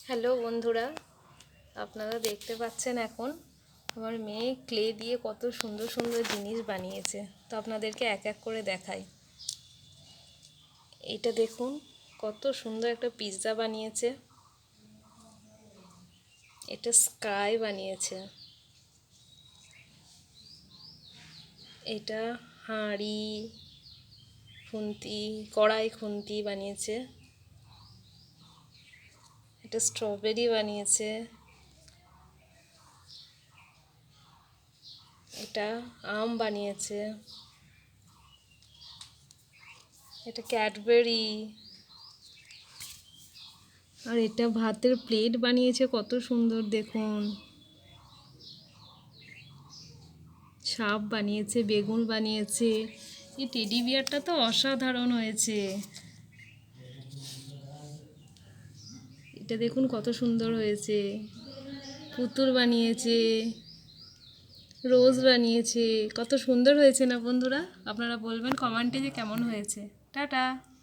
Hello বন্ধুরা, আপনারা দেখতে পাচ্ছেন এখন আমার মেয়ে ক্লে দিয়ে কত সুন্দর সুন্দর জিনিস বানিয়েছে। তো আপনাদেরকে এক এক করে দেখাই। এটা দেখুন, কত সুন্দর একটা পিৎজা বানিয়েছে। এটা স্কাই বানিয়েছে। এটা হাঁড়ি, খুন্তি, কড়াই খুন্তি বানিয়েছে। এটা স্ট্রবেরি বানিয়েছে। এটা আম বানিয়েছে। এটা ক্যাডবেরি। আর এটা ভাতের প্লেট বানিয়েছে, কত সুন্দর দেখুন। সাপ বানিয়েছে, বেগুন বানিয়েছে। এই টেডি বিয়ারটা তো অসাধারণ হয়েছে। এটা দেখুন কত সুন্দর হয়েছে। পুতুল বানিয়েছে, রোজ বানিয়েছে। কত সুন্দর হয়েছে না বন্ধুরা? আপনারা বলবেন কমেন্টে যে কেমন হয়েছে। টাটা।